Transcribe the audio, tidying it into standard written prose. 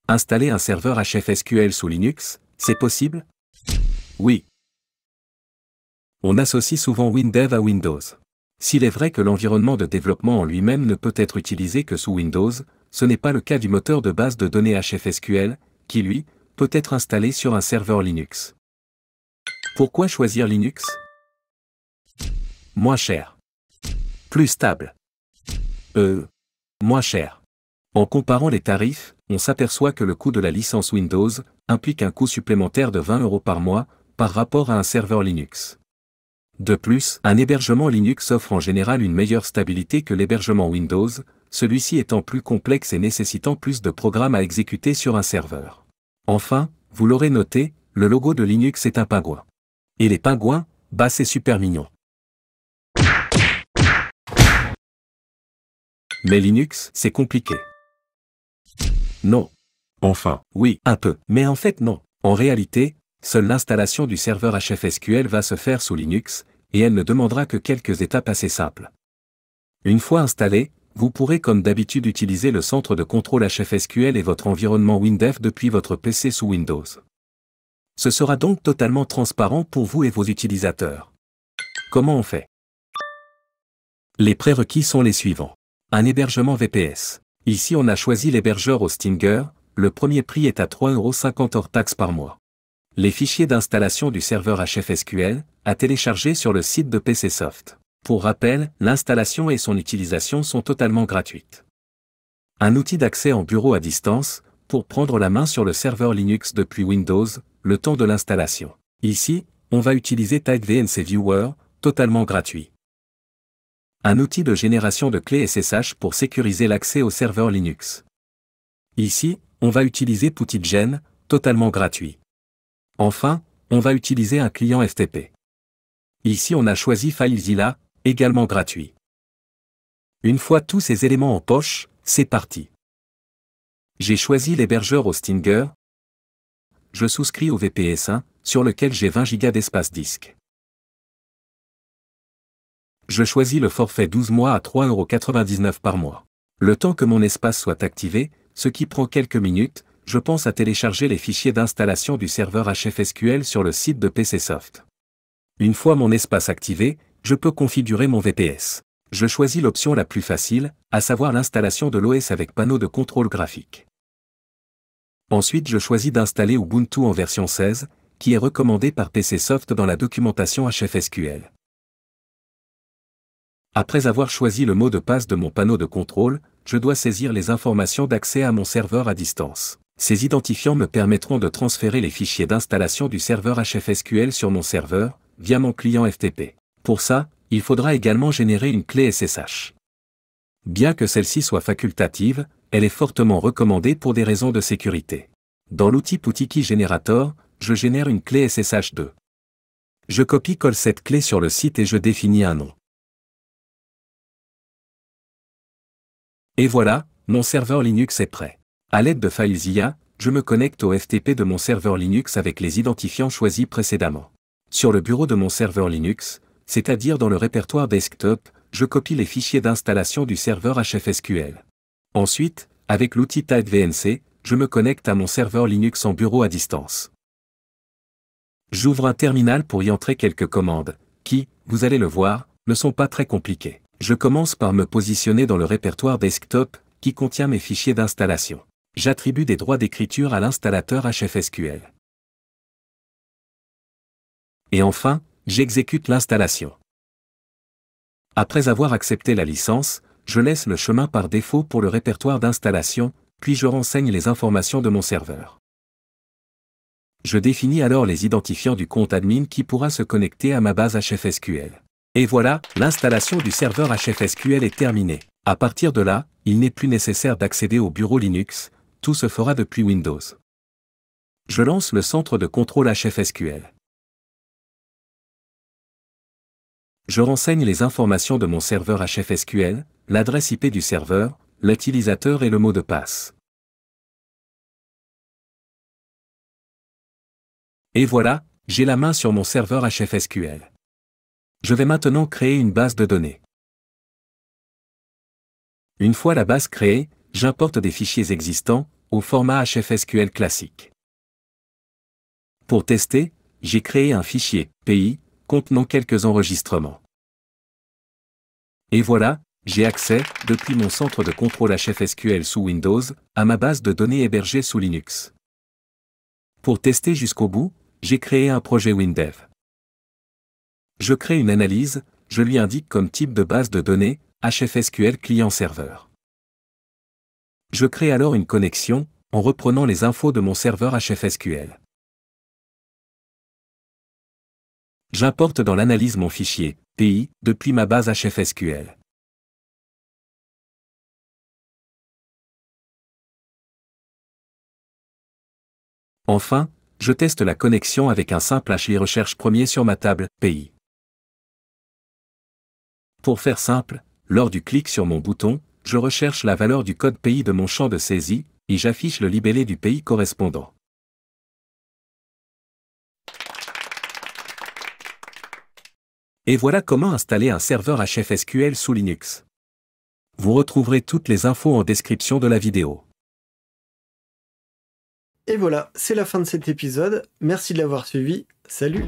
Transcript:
Installer un serveur HFSQL sous Linux, c'est possible? Oui. On associe souvent WinDev à Windows. S'il est vrai que l'environnement de développement en lui-même ne peut être utilisé que sous Windows, ce n'est pas le cas du moteur de base de données HFSQL, qui lui, peut être installé sur un serveur Linux. Pourquoi choisir Linux? Moins cher. Plus stable. Moins cher. En comparant les tarifs, on s'aperçoit que le coût de la licence Windows implique un coût supplémentaire de 20 € par mois, par rapport à un serveur Linux. De plus, un hébergement Linux offre en général une meilleure stabilité que l'hébergement Windows, celui-ci étant plus complexe et nécessitant plus de programmes à exécuter sur un serveur. Enfin, vous l'aurez noté, le logo de Linux est un pingouin. Et les pingouins, bah c'est super mignon. Mais Linux, c'est compliqué. Non. Enfin, oui, un peu, mais en fait non. En réalité, seule l'installation du serveur HFSQL va se faire sous Linux, et elle ne demandera que quelques étapes assez simples. Une fois installé, vous pourrez comme d'habitude utiliser le centre de contrôle HFSQL et votre environnement WinDev depuis votre PC sous Windows. Ce sera donc totalement transparent pour vous et vos utilisateurs. Comment on fait? Les prérequis sont les suivants. Un hébergement VPS. Ici on a choisi l'hébergeur Hostinger, le premier prix est à 3,50 € hors taxes par mois. Les fichiers d'installation du serveur HFSQL, à télécharger sur le site de PCsoft. Pour rappel, l'installation et son utilisation sont totalement gratuites. Un outil d'accès en bureau à distance, pour prendre la main sur le serveur Linux depuis Windows, le temps de l'installation. Ici, on va utiliser TideVNC Viewer, totalement gratuit. Un outil de génération de clés SSH pour sécuriser l'accès au serveur Linux. Ici, on va utiliser PuttyGen, totalement gratuit. Enfin, on va utiliser un client FTP. Ici on a choisi FileZilla, également gratuit. Une fois tous ces éléments en poche, c'est parti. J'ai choisi l'hébergeur Hostinger. Je souscris au VPS1, sur lequel j'ai 20 Go d'espace disque. Je choisis le forfait 12 mois à 3,99 € par mois. Le temps que mon espace soit activé, ce qui prend quelques minutes, je pense à télécharger les fichiers d'installation du serveur HFSQL sur le site de PCsoft. Une fois mon espace activé, je peux configurer mon VPS. Je choisis l'option la plus facile, à savoir l'installation de l'OS avec panneau de contrôle graphique. Ensuite je choisis d'installer Ubuntu en version 16, qui est recommandé par PCsoft dans la documentation HFSQL. Après avoir choisi le mot de passe de mon panneau de contrôle, je dois saisir les informations d'accès à mon serveur à distance. Ces identifiants me permettront de transférer les fichiers d'installation du serveur HFSQL sur mon serveur, via mon client FTP. Pour ça, il faudra également générer une clé SSH. Bien que celle-ci soit facultative, elle est fortement recommandée pour des raisons de sécurité. Dans l'outil PuttyKey Generator, je génère une clé SSH2. Je copie-colle cette clé sur le site et je définis un nom. Et voilà, mon serveur Linux est prêt. À l'aide de FileZilla, je me connecte au FTP de mon serveur Linux avec les identifiants choisis précédemment. Sur le bureau de mon serveur Linux, c'est-à-dire dans le répertoire desktop, je copie les fichiers d'installation du serveur HFSQL. Ensuite, avec l'outil TideVNC, je me connecte à mon serveur Linux en bureau à distance. J'ouvre un terminal pour y entrer quelques commandes, qui, vous allez le voir, ne sont pas très compliquées. Je commence par me positionner dans le répertoire desktop, qui contient mes fichiers d'installation. J'attribue des droits d'écriture à l'installateur HFSQL. Et enfin, j'exécute l'installation. Après avoir accepté la licence, je laisse le chemin par défaut pour le répertoire d'installation, puis je renseigne les informations de mon serveur. Je définis alors les identifiants du compte admin qui pourra se connecter à ma base HFSQL. Et voilà, l'installation du serveur HFSQL est terminée. À partir de là, il n'est plus nécessaire d'accéder au bureau Linux, tout se fera depuis Windows. Je lance le centre de contrôle HFSQL. Je renseigne les informations de mon serveur HFSQL, l'adresse IP du serveur, l'utilisateur et le mot de passe. Et voilà, j'ai la main sur mon serveur HFSQL. Je vais maintenant créer une base de données. Une fois la base créée, j'importe des fichiers existants, au format HFSQL classique. Pour tester, j'ai créé un fichier PI contenant quelques enregistrements. Et voilà, j'ai accès, depuis mon centre de contrôle HFSQL sous Windows, à ma base de données hébergée sous Linux. Pour tester jusqu'au bout, j'ai créé un projet WinDev. Je crée une analyse, je lui indique comme type de base de données, HFSQL client-serveur. Je crée alors une connexion, en reprenant les infos de mon serveur HFSQL. J'importe dans l'analyse mon fichier, PI, depuis ma base HFSQL. Enfin, je teste la connexion avec un simple HI recherche premier sur ma table, PI. Pour faire simple, lors du clic sur mon bouton, je recherche la valeur du code pays de mon champ de saisie, et j'affiche le libellé du pays correspondant. Et voilà comment installer un serveur HFSQL sous Linux. Vous retrouverez toutes les infos en description de la vidéo. Et voilà, c'est la fin de cet épisode. Merci de l'avoir suivi. Salut!